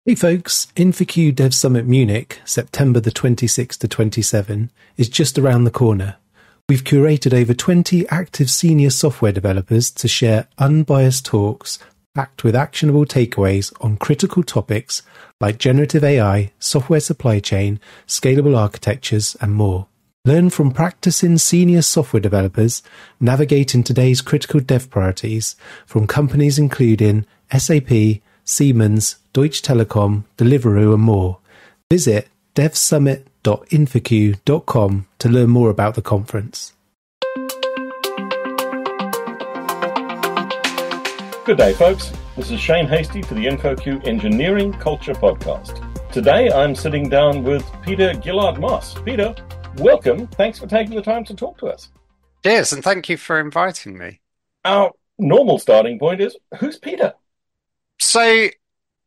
Hey folks, InfoQ Dev Summit Munich, September the 26th to 27, is just around the corner. We've curated over 20 active senior software developers to share unbiased talks packed with actionable takeaways on critical topics like generative AI, software supply chain, scalable architectures, and more. Learn from practicing senior software developers navigating today's critical dev priorities from companies including SAP, Siemens, Deutsche Telekom, Deliveroo, and more. Visit devsummit.infoq.com to learn more about the conference. Good day, folks. This is Shane Hastie for the InfoQ Engineering Culture Podcast. Today, I'm sitting down with Peter Gillard-Moss. Peter, welcome. Thanks for taking the time to talk to us. Cheers, and thank you for inviting me. Our normal starting point is, who's Peter? So,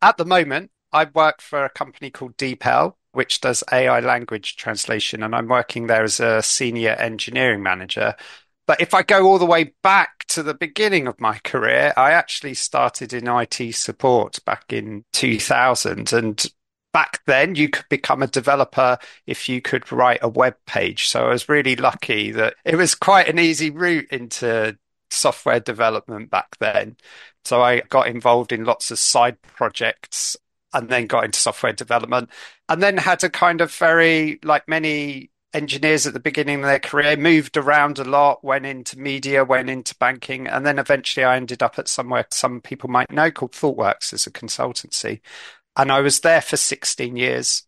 at the moment, I work for a company called DeepL, which does AI language translation, and I'm working there as a senior engineering manager. But if I go all the way back to the beginning of my career, I actually started in IT support back in 2000. And back then, you could become a developer if you could write a web page. So I was really lucky that it was quite an easy route into software development back then. So I got involved in lots of side projects and then got into software development and then had a kind of very, like many engineers at the beginning of their career, moved around a lot, went into media, went into banking, and then eventually I ended up at somewhere some people might know called ThoughtWorks as a consultancy. And I was there for 16 years.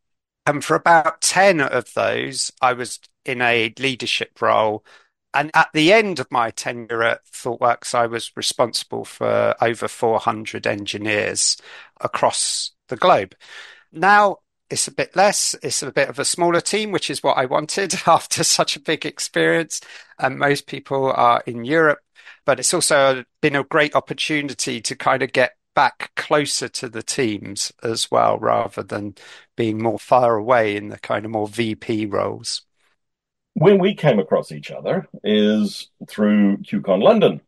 And for about 10 of those, I was in a leadership role. And at the end of my tenure at ThoughtWorks, I was responsible for over 400 engineers across the globe. Now it's a bit less. It's a bit of a smaller team, which is what I wanted after such a big experience. And most people are in Europe. But it's also been a great opportunity to kind of get back closer to the teams as well, rather than being more far away in the kind of more VP roles. When we came across each other is through QCon London,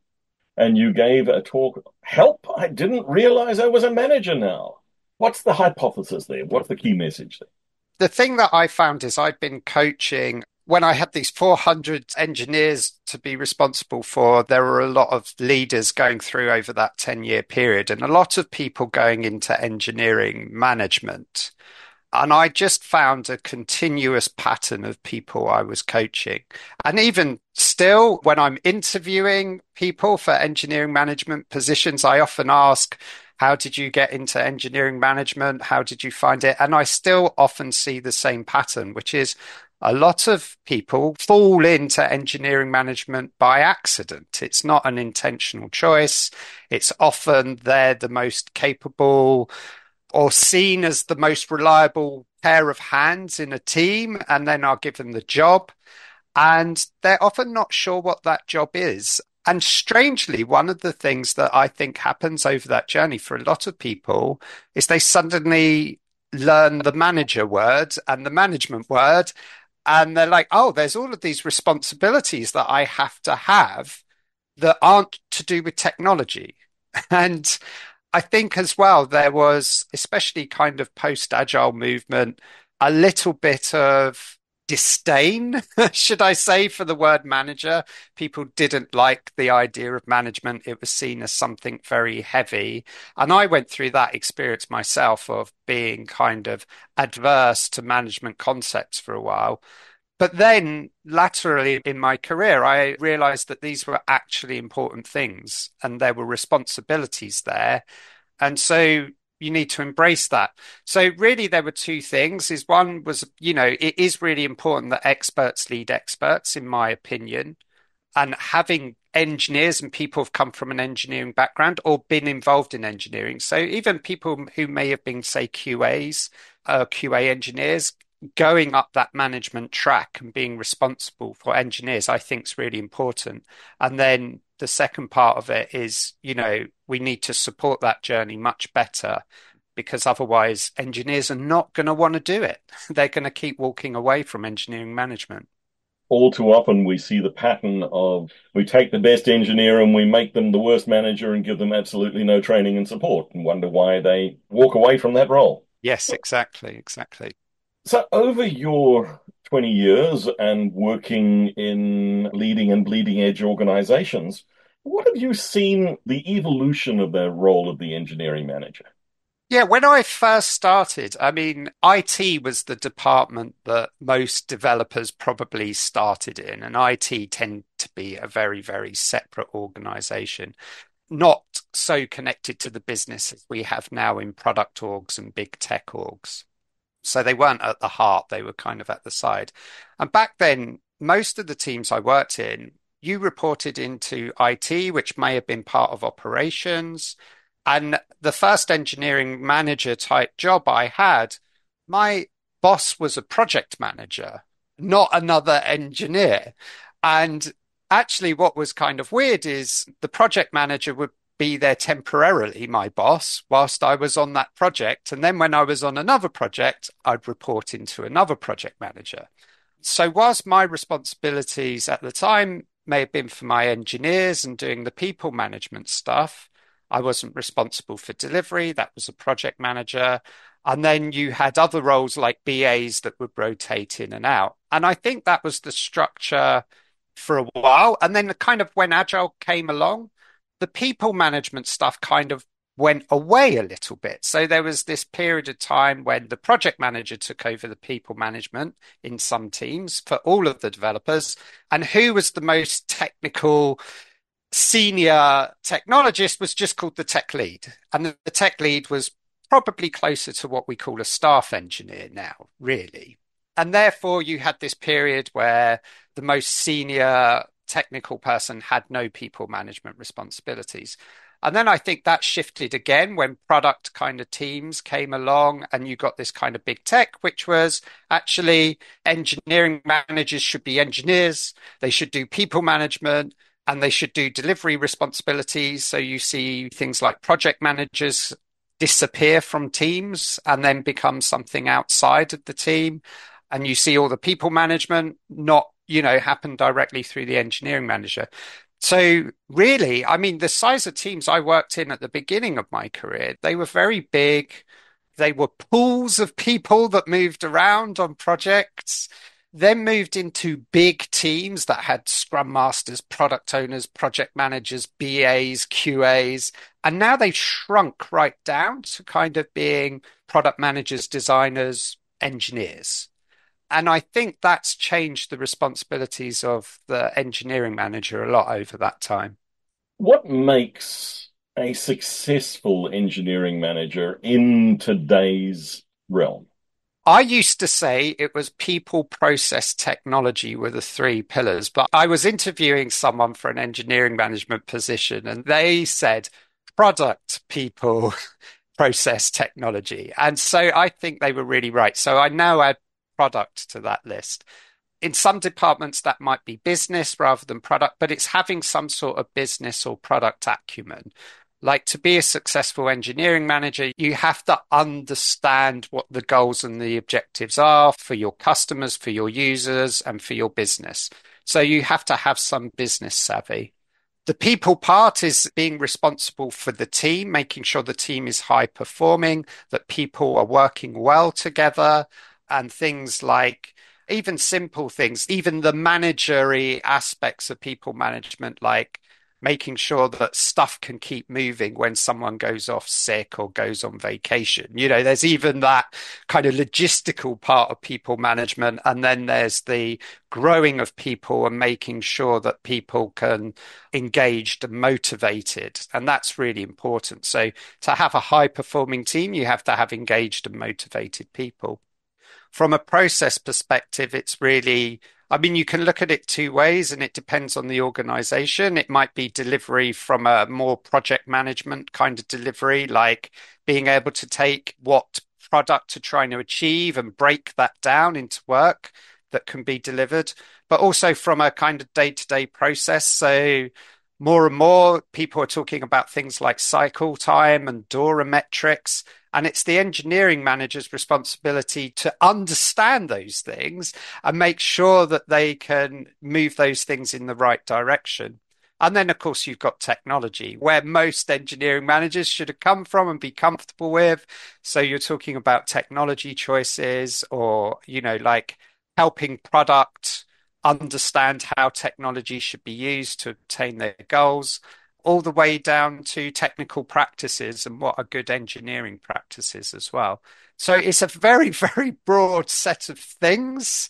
and you gave a talk, Help, I didn't realize I was a manager now. What's the hypothesis there? What's the key message there? The thing that I found is I've been coaching when I had these 400 engineers to be responsible for. There were a lot of leaders going through over that 10-year period and a lot of people going into engineering management. And I just found a continuous pattern of people I was coaching. And even still, when I'm interviewing people for engineering management positions, I often ask, how did you get into engineering management? How did you find it? And I still often see the same pattern, which is a lot of people fall into engineering management by accident. It's not an intentional choice. It's often they're the most capable or seen as the most reliable pair of hands in a team, and then are given the job. And they're often not sure what that job is. And strangely, one of the things that I think happens over that journey for a lot of people is they suddenly learn the manager word and the management word. And they're like, oh, there's all of these responsibilities that I have to have that aren't to do with technology. And I think as well, there was, especially kind of post-agile movement, a little bit of disdain, should I say, for the word manager. People didn't like the idea of management. It was seen as something very heavy. And I went through that experience myself of being kind of adverse to management concepts for a while. But then laterally in my career, I realized that these were actually important things and there were responsibilities there. And so you need to embrace that. So really there were two things. Is one was, it is really important that experts lead experts, in my opinion. And having engineers and people who've come from an engineering background or been involved in engineering. So even people who may have been, say, QAs, QA engineers, going up that management track and being responsible for engineers, I think is really important. And then the second part of it is, we need to support that journey much better, because otherwise engineers are not going to want to do it. They're going to keep walking away from engineering management. All too often we see the pattern of we take the best engineer and we make them the worst manager and give them absolutely no training and support and wonder why they walk away from that role. Yes, exactly. So over your 20 years and working in leading and bleeding edge organizations, what have you seen the evolution of the role of the engineering manager? Yeah, when I first started, I mean, IT was the department that most developers probably started in, and IT tend to be a very, very separate organization, not so connected to the business as we have now in product orgs and big tech orgs. So they weren't at the heart, they were kind of at the side. And back then, most of the teams I worked in, you reported into IT, which may have been part of operations. And the first engineering manager type job I had, my boss was a project manager, not another engineer. And actually, what was kind of weird is the project manager would be there temporarily, my boss, whilst I was on that project. And then when I was on another project, I'd report into another project manager. So whilst my responsibilities at the time may have been for my engineers and doing the people management stuff, I wasn't responsible for delivery. That was a project manager. And then you had other roles like BAs that would rotate in and out. And I think that was the structure for a while. And then kind of when Agile came along, the people management stuff kind of went away a little bit. So there was this period of time when the project manager took over the people management in some teams for all of the developers. And who was the most technical senior technologist was just called the tech lead. And the tech lead was probably closer to what we call a staff engineer now, really. And therefore you had this period where the most senior technical person had no people management responsibilities. And then I think that shifted again when product kind of teams came along and you got this kind of big tech, which was actually engineering managers should be engineers. They should do people management and they should do delivery responsibilities. So you see things like project managers disappear from teams and then become something outside of the team. And you see all the people management not happen directly through the engineering manager. So really, I mean, the size of teams I worked in at the beginning of my career, they were very big. They were pools of people that moved around on projects, then moved into big teams that had scrum masters, product owners, project managers, BAs, QAs. And now they've shrunk right down to kind of being product managers, designers, engineers. And I think that's changed the responsibilities of the engineering manager a lot over that time. What makes a successful engineering manager in today's realm? I used to say it was people, process, technology were the three pillars, but I was interviewing someone for an engineering management position and they said product, people, process, technology. And so I think they were really right. So I now add product to that list. In some departments, that might be business rather than product, but it's having some sort of business or product acumen. Like to be a successful engineering manager, you have to understand what the goals and the objectives are for your customers, for your users, and for your business. So you have to have some business savvy. The people part is being responsible for the team, making sure the team is high performing, that people are working well together, and things like even simple things, even the managerial aspects of people management, like making sure that stuff can keep moving when someone goes off sick or goes on vacation. There's even that kind of logistical part of people management. And then there's the growing of people and making sure that people can engaged and motivated. And that's really important. So to have a high performing team, you have to have engaged and motivated people. From a process perspective, it's really, I mean, you can look at it two ways and it depends on the organization. It might be delivery from a more project management kind of delivery, like being able to take what product to trying to achieve and break that down into work that can be delivered, but also from a kind of day-to-day process. So more and more people are talking about things like cycle time and DORA metrics. And it's the engineering manager's responsibility to understand those things and make sure that they can move those things in the right direction. And then, of course, you've got technology, where most engineering managers should have come from and be comfortable with. So you're talking about technology choices or, like helping product understand how technology should be used to obtain their goals, all the way down to technical practices and what are good engineering practices as well. So it's a very, very broad set of things.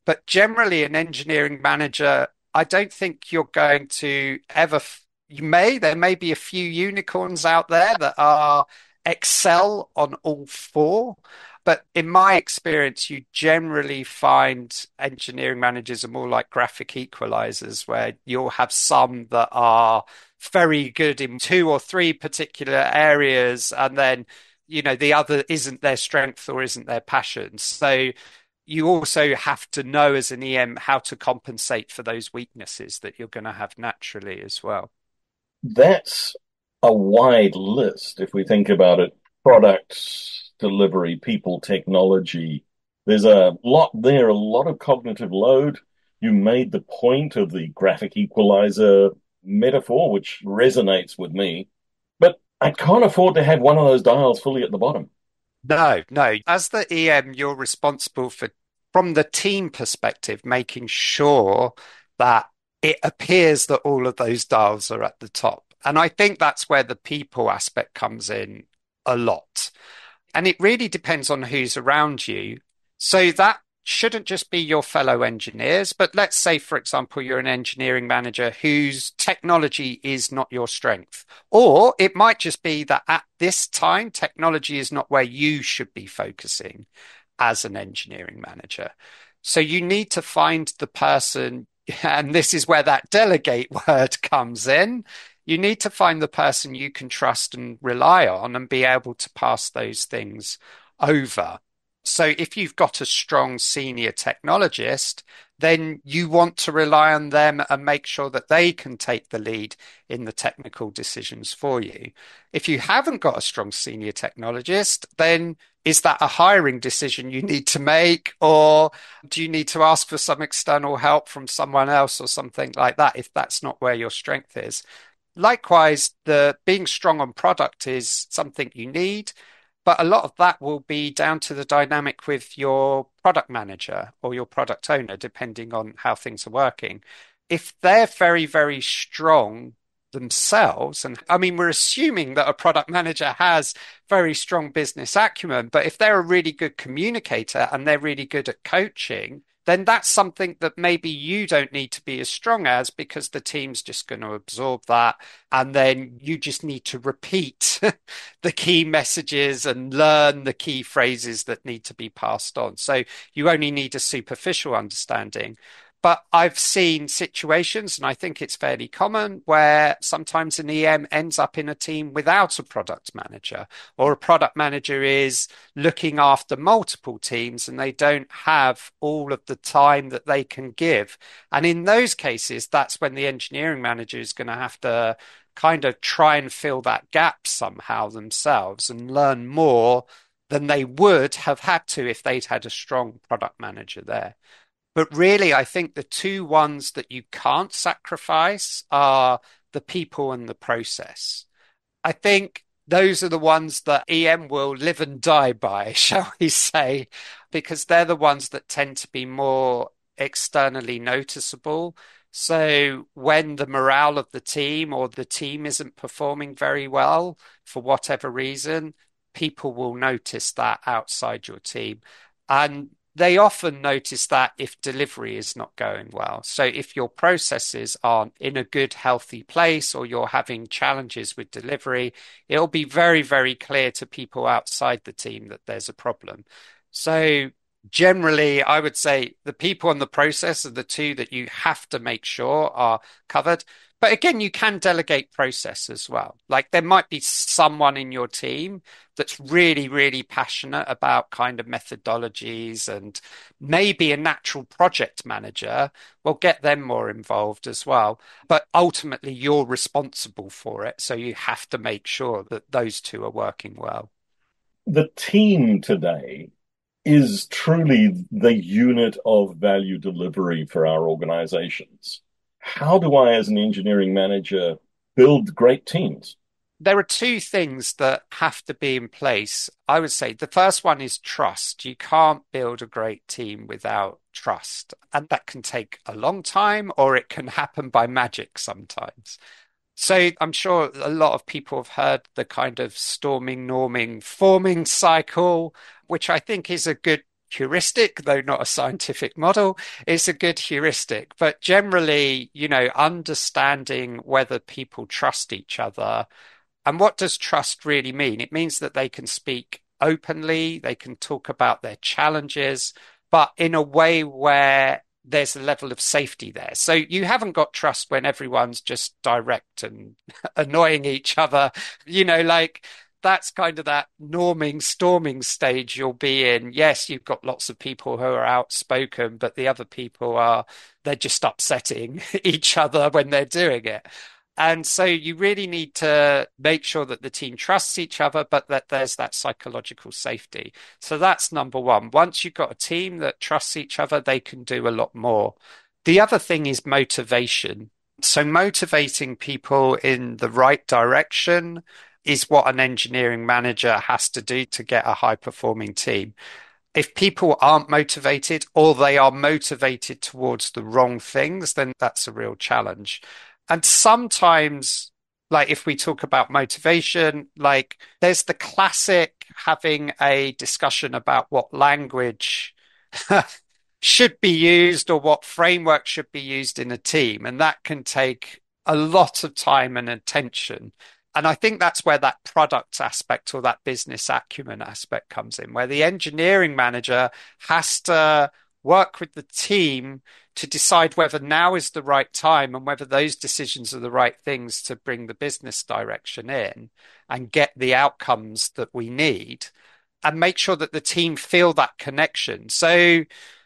But generally, an engineering manager, I don't think you're going to ever, there may be a few unicorns out there that are excel on all four. But in my experience, you generally find engineering managers are more like graphic equalizers, where you'll have some that are very good in two or three particular areas, and then, the other isn't their strength or isn't their passion. So you also have to know as an EM how to compensate for those weaknesses that you're going to have naturally as well. That's a wide list if we think about it. Products, delivery, people, technology. There's a lot there, a lot of cognitive load. You made the point of the graphic equalizer metaphor, which resonates with me. But I can't afford to have one of those dials fully at the bottom. No, no. As the EM, you're responsible for, from the team perspective, making sure that it appears that all of those dials are at the top. And I think that's where the people aspect comes in a lot. And it really depends on who's around you. So that shouldn't just be your fellow engineers, but let's say, for example, you're an engineering manager whose technology is not your strength. Or it might just be that at this time, technology is not where you should be focusing as an engineering manager. So you need to find the person, and this is where that delegate word comes in. You need to find the person you can trust and rely on and be able to pass those things over. So if you've got a strong senior technologist, then you want to rely on them and make sure that they can take the lead in the technical decisions for you. If you haven't got a strong senior technologist, then is that a hiring decision you need to make, or do you need to ask for some external help from someone else or something like that if that's not where your strength is? Likewise, the being strong on product is something you need, but a lot of that will be down to the dynamic with your product manager or your product owner, depending on how things are working. If they're very, very strong themselves, and I mean, we're assuming that a product manager has very strong business acumen, but if they're a really good communicator and they're really good at coaching, then that's something that maybe you don't need to be as strong as, because the team's just going to absorb that. And then you just need to repeat the key messages and learn the key phrases that need to be passed on. So you only need a superficial understanding. But I've seen situations, and I think it's fairly common, where sometimes an EM ends up in a team without a product manager, or a product manager is looking after multiple teams and they don't have all of the time that they can give. And in those cases, that's when the engineering manager is going to have to kind of try and fill that gap somehow themselves and learn more than they would have had to if they'd had a strong product manager there. But really, I think the two ones that you can't sacrifice are the people and the process. I think those are the ones that EM will live and die by, shall we say, because they're the ones that tend to be more externally noticeable. So when the morale of the team or the team isn't performing very well for whatever reason, people will notice that outside your team. And they often notice that if delivery is not going well. So if your processes aren't in a good, healthy place, or you're having challenges with delivery, it'll be very, very clear to people outside the team that there's a problem. So generally, I would say the people and the process are the two that you have to make sure are covered. But again, you can delegate process as well. Like there might be someone in your team that's really, really passionate about kind of methodologies, and maybe a natural project manager. Well, get them more involved as well. But ultimately, you're responsible for it. So you have to make sure that those two are working well. The team today is truly the unit of value delivery for our organizations. How do I, as an engineering manager, build great teams? There are two things that have to be in place. I would say the first one is trust. You can't build a great team without trust. And that can take a long time or it can happen by magic sometimes. So I'm sure a lot of people have heard the kind of storming, norming, forming cycle, which I think is a good heuristic, though not a scientific model. It's a good heuristic. But generally, understanding whether people trust each other. And what does trust really mean? It means that they can speak openly, they can talk about their challenges, but in a way where there's a level of safety there. So you haven't got trust when everyone's just direct and annoying each other, like that's kind of that norming, storming stage you'll be in. Yes, you've got lots of people who are outspoken, but the other people they're just upsetting each other when they're doing it. And so you really need to make sure that the team trusts each other, but that there's that psychological safety. So that's number one. Once you've got a team that trusts each other, they can do a lot more. The other thing is motivation. So motivating people in the right direction is what an engineering manager has to do to get a high performing team. If people aren't motivated or they are motivated towards the wrong things, then that's a real challenge. And sometimes, like if we talk about motivation, like there's the classic having a discussion about what language should be used or what framework should be used in a team. And that can take a lot of time and attention. And I think that's where that product aspect or that business acumen aspect comes in, where the engineering manager has to work with the team to decide whether now is the right time and whether those decisions are the right things to bring the business direction in and get the outcomes that we need and make sure that the team feel that connection. So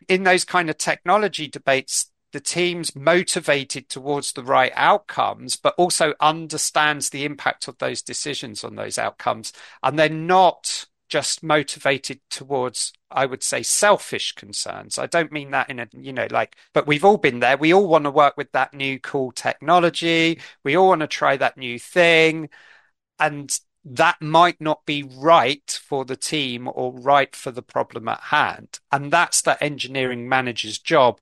in those kind of technology debates, the team's motivated towards the right outcomes, but also understands the impact of those decisions on those outcomes. And they're not just motivated towards, I would say, selfish concerns. I don't mean that in a, but we've all been there. We all want to work with that new cool technology. We all want to try that new thing. And that might not be right for the team or right for the problem at hand. And that's the engineering manager's job,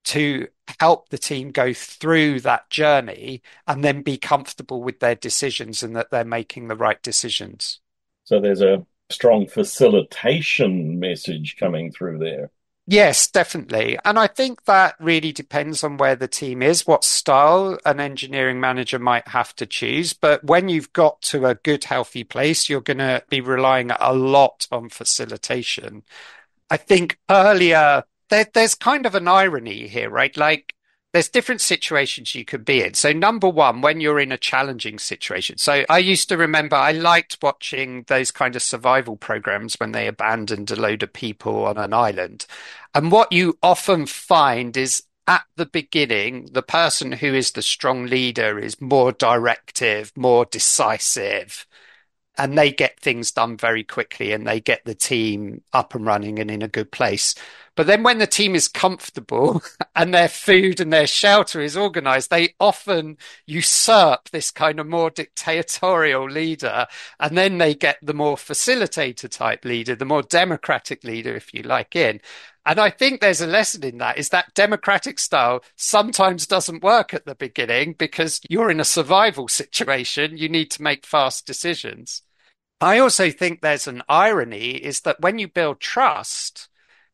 to help the team go through that journey and then be comfortable with their decisions and that they're making the right decisions. So there's a strong facilitation message coming through there. Yes, definitely. And I think that really depends on where the team is, what style an engineering manager might have to choose. But when you've got to a good, healthy place, you're going to be relying a lot on facilitation. I think earlier, there's kind of an irony here, right? Like there's different situations you could be in. So number one, when you're in a challenging situation. So I used to remember I liked watching those kind of survival programs when they abandoned a load of people on an island. And what you often find is at the beginning, the person who is the strong leader is more directive, more decisive, and they get things done very quickly and they get the team up and running and in a good place. But then when the team is comfortable and their food and their shelter is organized, they often usurp this kind of more dictatorial leader. And then they get the more facilitator type leader, the more democratic leader, if you like, in. And I think there's a lesson in that, is that democratic style sometimes doesn't work at the beginning because you're in a survival situation. You need to make fast decisions. I also think there's an irony, is that when you build trust,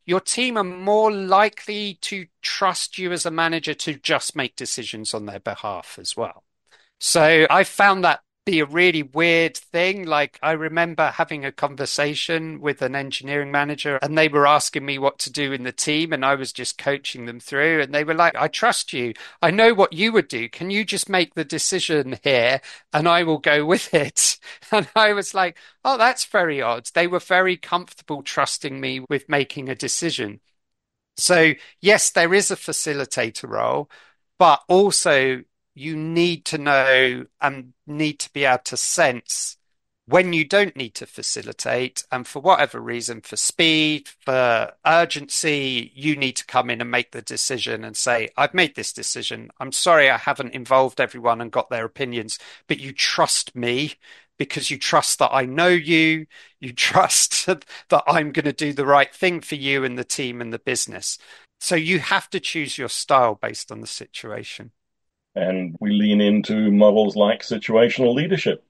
your team are more likely to trust you as a manager to just make decisions on their behalf as well. So I found that be a really weird thing. Like I remember having a conversation with an engineering manager and they were asking me what to do in the team and I was just coaching them through and they were like, I trust you. I know what you would do. Can you just make the decision here and I will go with it? And I was like, oh, that's very odd. They were very comfortable trusting me with making a decision. So yes, there is a facilitator role, but also you need to know and need to be able to sense when you don't need to facilitate, and for whatever reason, for speed, for urgency, you need to come in and make the decision and say, I've made this decision. I'm sorry I haven't involved everyone and got their opinions, but you trust me because you trust that I know you. You trust that I'm going to do the right thing for you and the team and the business. So you have to choose your style based on the situation. And we lean into models like situational leadership.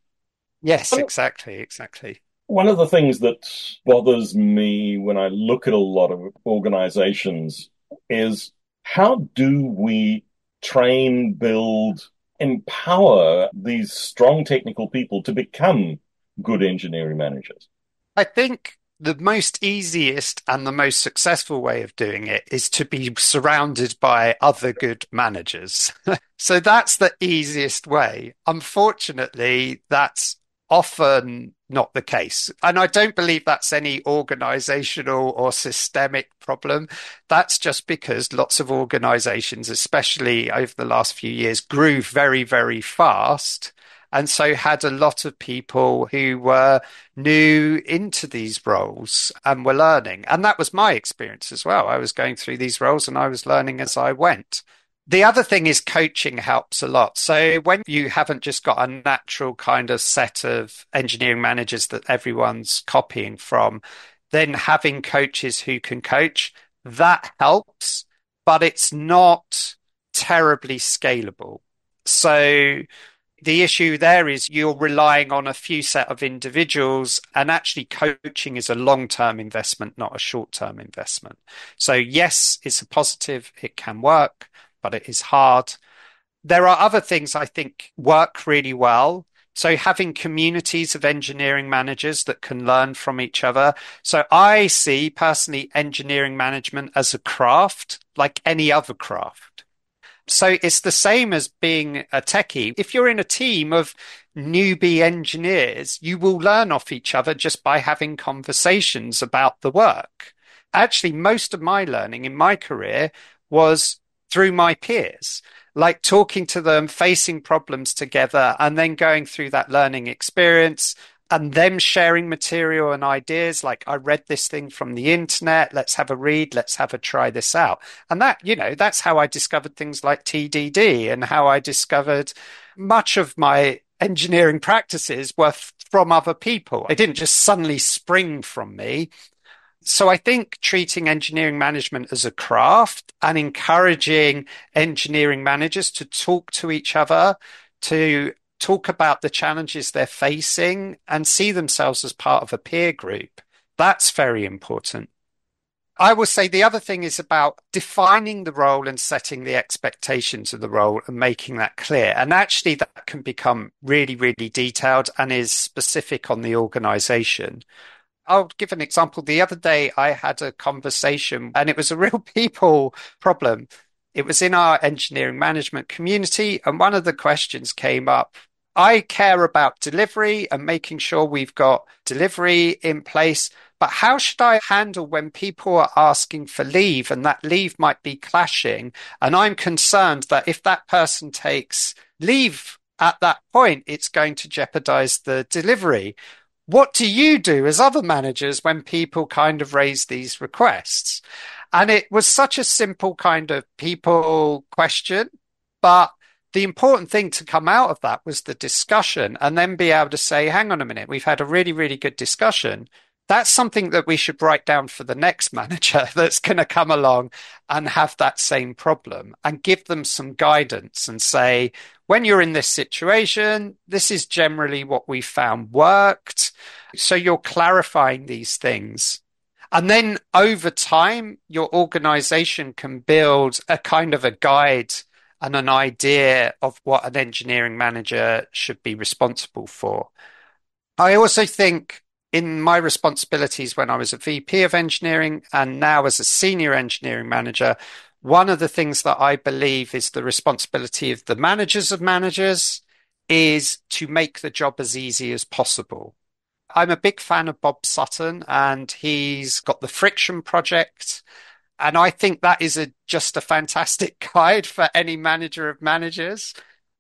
Yes, exactly. One of the things that bothers me when I look at a lot of organizations is how do we train, build, empower these strong technical people to become good engineering managers? I think the most easiest and the most successful way of doing it is to be surrounded by other good managers. So that's the easiest way. Unfortunately, that's often not the case. And I don't believe that's any organizational or systemic problem. That's just because lots of organizations, especially over the last few years, grew very, very fast. And so had a lot of people who were new into these roles and were learning. And that was my experience as well. I was going through these roles and I was learning as I went. The other thing is coaching helps a lot. So when you haven't just got a natural kind of set of engineering managers that everyone's copying from, then having coaches who can coach, that helps, but it's not terribly scalable. So the issue there is you're relying on a few set of individuals, and actually coaching is a long-term investment, not a short-term investment. So yes, it's a positive, it can work, but it is hard. There are other things I think work really well. So having communities of engineering managers that can learn from each other. So I see personally engineering management as a craft, like any other craft. So it's the same as being a techie. If you're in a team of newbie engineers, you will learn off each other just by having conversations about the work. Actually, most of my learning in my career was through my peers, like talking to them, facing problems together, and then going through that learning experience and them sharing material and ideas. Like, I read this thing from the internet. Let's have a read. Let's have a try this out. And that, that's how I discovered things like TDD, and how I discovered much of my engineering practices were from other people. They didn't just suddenly spring from me. So I think treating engineering management as a craft and encouraging engineering managers to talk to each other, to talk about the challenges they're facing and see themselves as part of a peer group, that's very important. I will say the other thing is about defining the role and setting the expectations of the role and making that clear. And actually that can become really, really detailed and is specific on the organization. I'll give an example. The other day I had a conversation and it was a real people problem. It was in our engineering management community, and one of the questions came up. I care about delivery and making sure we've got delivery in place, but how should I handle when people are asking for leave and that leave might be clashing? And I'm concerned that if that person takes leave at that point, it's going to jeopardize the delivery. What do you do as other managers when people kind of raise these requests? And it was such a simple kind of people question, but the important thing to come out of that was the discussion, and then be able to say, hang on a minute, we've had a really, really good discussion. That's something that we should write down for the next manager that's going to come along and have that same problem, and give them some guidance and say, when you're in this situation, this is generally what we found worked. So you're clarifying these things. And then over time, your organization can build a kind of a guide and an idea of what an engineering manager should be responsible for. I also think in my responsibilities when I was a VP of engineering and now as a senior engineering manager, one of the things that I believe is the responsibility of the managers of managers is to make the job as easy as possible. I'm a big fan of Bob Sutton, and he's got the Friction Project. And I think that is just a fantastic guide for any manager of managers,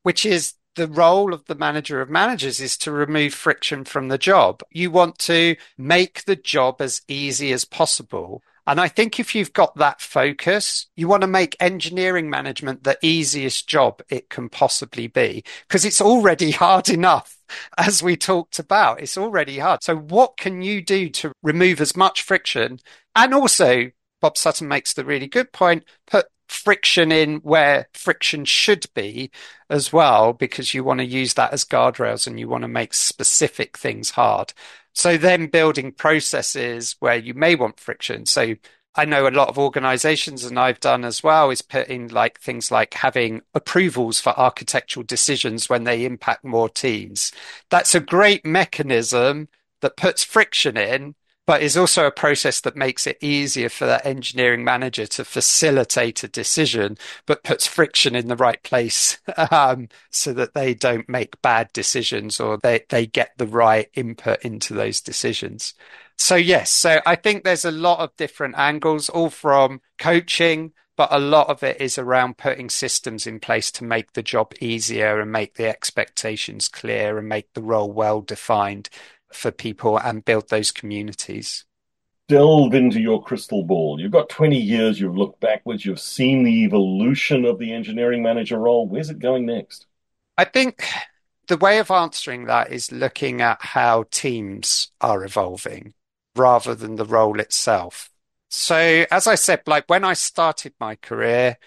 which is the role of the manager of managers is to remove friction from the job. You want to make the job as easy as possible. And I think if you've got that focus, you want to make engineering management the easiest job it can possibly be, because it's already hard enough, as we talked about. It's already hard. So what can you do to remove as much friction? And also, Bob Sutton makes the really good point, put friction in where friction should be as well, because you want to use that as guardrails and you want to make specific things hard. So then building processes where you may want friction. So I know a lot of organizations, and I've done as well, is put in like things like having approvals for architectural decisions when they impact more teams. That's a great mechanism that puts friction in, but is also a process that makes it easier for that engineering manager to facilitate a decision, but puts friction in the right place so that they don't make bad decisions, or they get the right input into those decisions. So yes, so I think there's a lot of different angles, all from coaching, but a lot of it is around putting systems in place to make the job easier and make the expectations clear and make the role well defined for people and build those communities. Delve into your crystal ball. You've got 20 years, you've looked backwards, you've seen the evolution of the engineering manager role. Where's it going next? I think the way of answering that is looking at how teams are evolving rather than the role itself. So as I said, like when I started my career,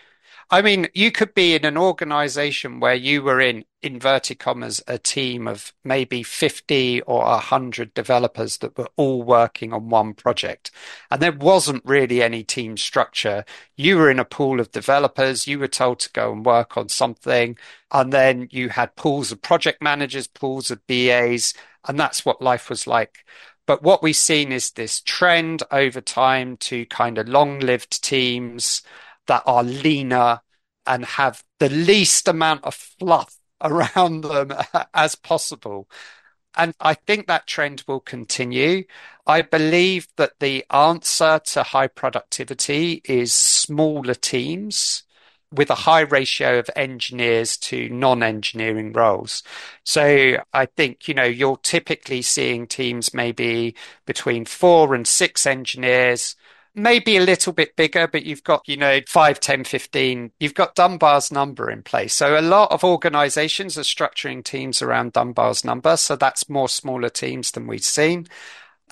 I mean, you could be in an organization where you were in inverted commas, a team of maybe 50 or 100 developers that were all working on one project. And there wasn't really any team structure. You were in a pool of developers. You were told to go and work on something. And then you had pools of project managers, pools of BAs, and that's what life was like. But what we've seen is this trend over time to kind of long-lived teams that are leaner and have the least amount of fluff around them as possible. And I think that trend will continue. I believe that the answer to high productivity is smaller teams with a high ratio of engineers to non-engineering roles. So I think, you're typically seeing teams maybe between 4 and 6 engineers, maybe a little bit bigger, but you've got, 5, 10, 15, you've got Dunbar's number in place. So a lot of organizations are structuring teams around Dunbar's number. So that's more smaller teams than we've seen,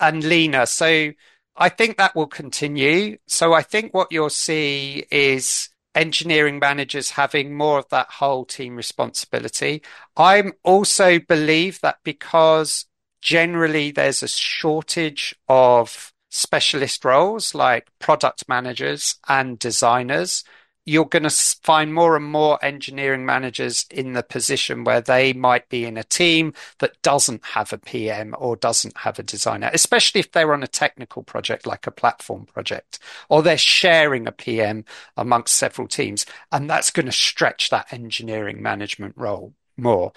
and leaner. So I think that will continue. So I think what you'll see is engineering managers having more of that whole team responsibility. I also believe that because generally there's a shortage of specialist roles like product managers and designers, you're going to find more and more engineering managers in the position where they might be in a team that doesn't have a PM or doesn't have a designer, especially if they're on a technical project like a platform project, or they're sharing a PM amongst several teams. And that's going to stretch that engineering management role more.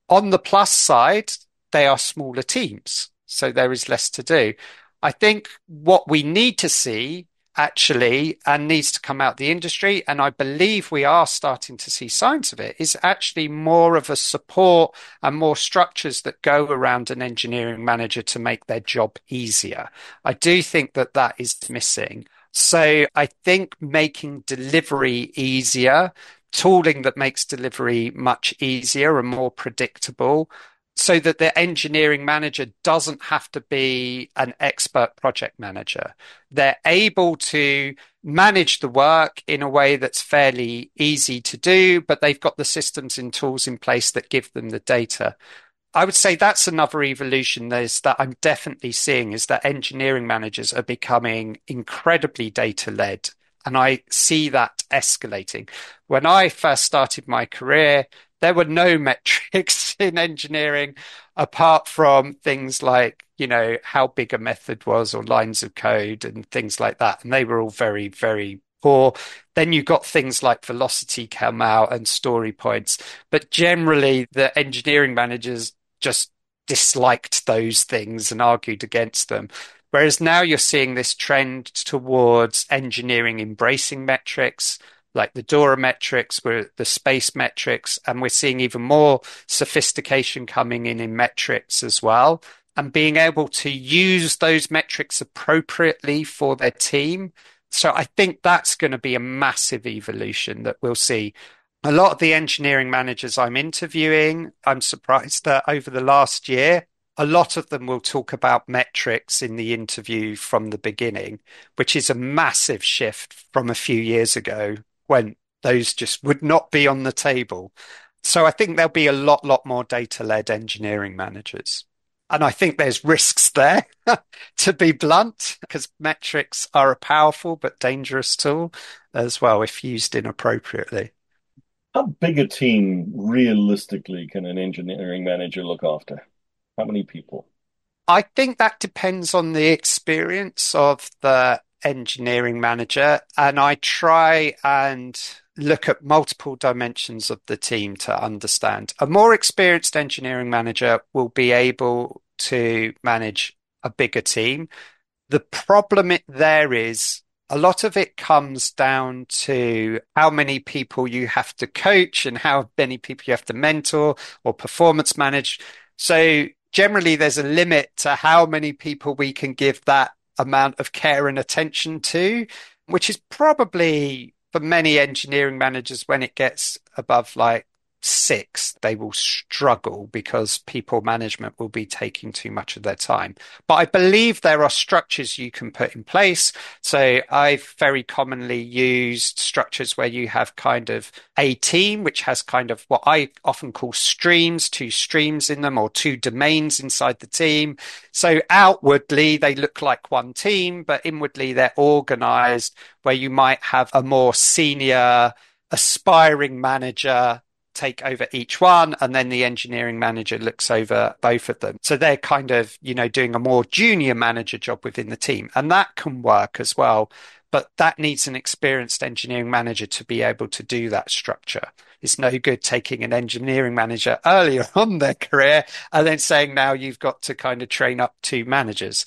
On the plus side, they are smaller teams, so there is less to do. I think what we need to see actually, and needs to come out the industry, and I believe we are starting to see signs of it, is actually more of a support and more structures that go around an engineering manager to make their job easier. I do think that that is missing. So I think making delivery easier, tooling that makes delivery much easier and more predictable, so that the engineering manager doesn't have to be an expert project manager. They're able to manage the work in a way that's fairly easy to do, but they've got the systems and tools in place that give them the data. I would say that's another evolution that I'm definitely seeing, is that engineering managers are becoming incredibly data-led. And I see that escalating. When I first started my career, there were no metrics in engineering apart from things like, how big a method was or lines of code and things like that. And they were all very, very poor. Then you got things like velocity come out and story points. But generally, the engineering managers just disliked those things and argued against them. Whereas now you're seeing this trend towards engineering embracing metrics, like the DORA metrics, the space metrics, and we're seeing even more sophistication coming in metrics as well. And being able to use those metrics appropriately for their team. So I think that's going to be a massive evolution that we'll see. A lot of the engineering managers I'm interviewing, I'm surprised that over the last year, a lot of them will talk about metrics in the interview from the beginning, which is a massive shift from a few years ago when those just would not be on the table. So I think there'll be a lot more data-led engineering managers. And I think there's risks there, to be blunt, because metrics are a powerful but dangerous tool as well if used inappropriately. How big a team realistically can an engineering manager look after? How many people? I think that depends on the experience of the engineering manager. And I try and look at multiple dimensions of the team to understand. A more experienced engineering manager will be able to manage a bigger team. The problem there is a lot of it comes down to how many people you have to coach and how many people you have to mentor or performance manage. So generally, there's a limit to how many people we can give that amount of care and attention to, which is probably for many engineering managers, when it gets above like 6, they will struggle because people management will be taking too much of their time. But I believe there are structures you can put in place. So I've very commonly used structures where you have kind of a team, which has kind of what I often call streams, 2 streams in them or 2 domains inside the team. So outwardly, they look like one team, but inwardly, they're organized where you might have a more senior aspiring manager take over each one, and then the engineering manager looks over both of them. So they're kind of, doing a more junior manager job within the team. And that can work as well. But that needs an experienced engineering manager to be able to do that structure. It's no good taking an engineering manager earlier on their career and then saying, now you've got to kind of train up 2 managers.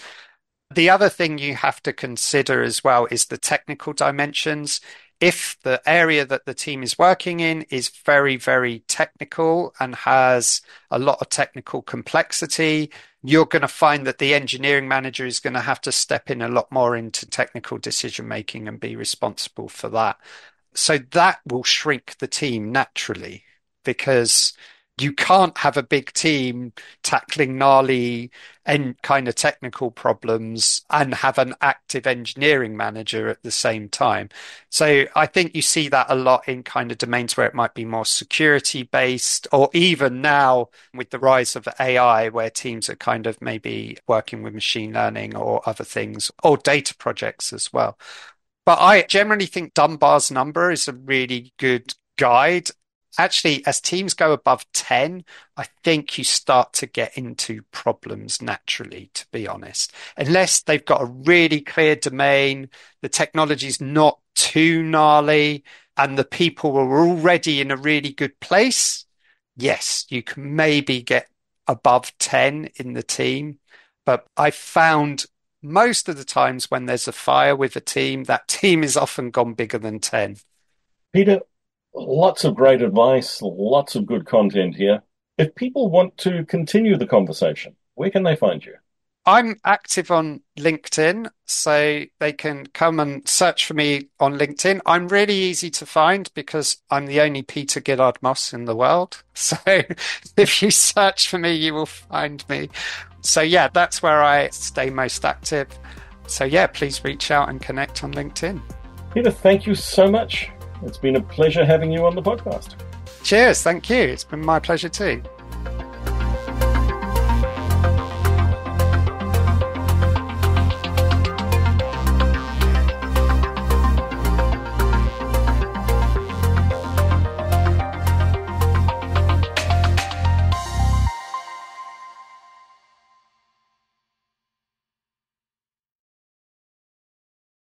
The other thing you have to consider as well is the technical dimensions. If the area that the team is working in is very, very technical and has a lot of technical complexity, you're going to find that the engineering manager is going to have to step in a lot more into technical decision making and be responsible for that. So that will shrink the team naturally, because you can't have a big team tackling gnarly and kind of technical problems and have an active engineering manager at the same time. So I think you see that a lot in kind of domains where it might be more security based, or even now with the rise of AI, where teams are kind of maybe working with machine learning or other things, or data projects as well. But I generally think Dunbar's number is a really good guide. Actually, as teams go above 10, I think you start to get into problems naturally, to be honest. Unless they've got a really clear domain, the technology's not too gnarly, and the people are already in a really good place, yes, you can maybe get above 10 in the team. But I found most of the times when there's a fire with a team, that team is often gone bigger than 10. Peter, lots of great advice, lots of good content here. If people want to continue the conversation, where can they find you? I'm active on LinkedIn, so they can come and search for me on LinkedIn. I'm really easy to find because I'm the only Peter Gillard-Moss in the world. So if you search for me, you will find me. So yeah, that's where I stay most active. So yeah, please reach out and connect on LinkedIn. Peter, thank you so much. It's been a pleasure having you on the podcast. Cheers. Thank you. It's been my pleasure too.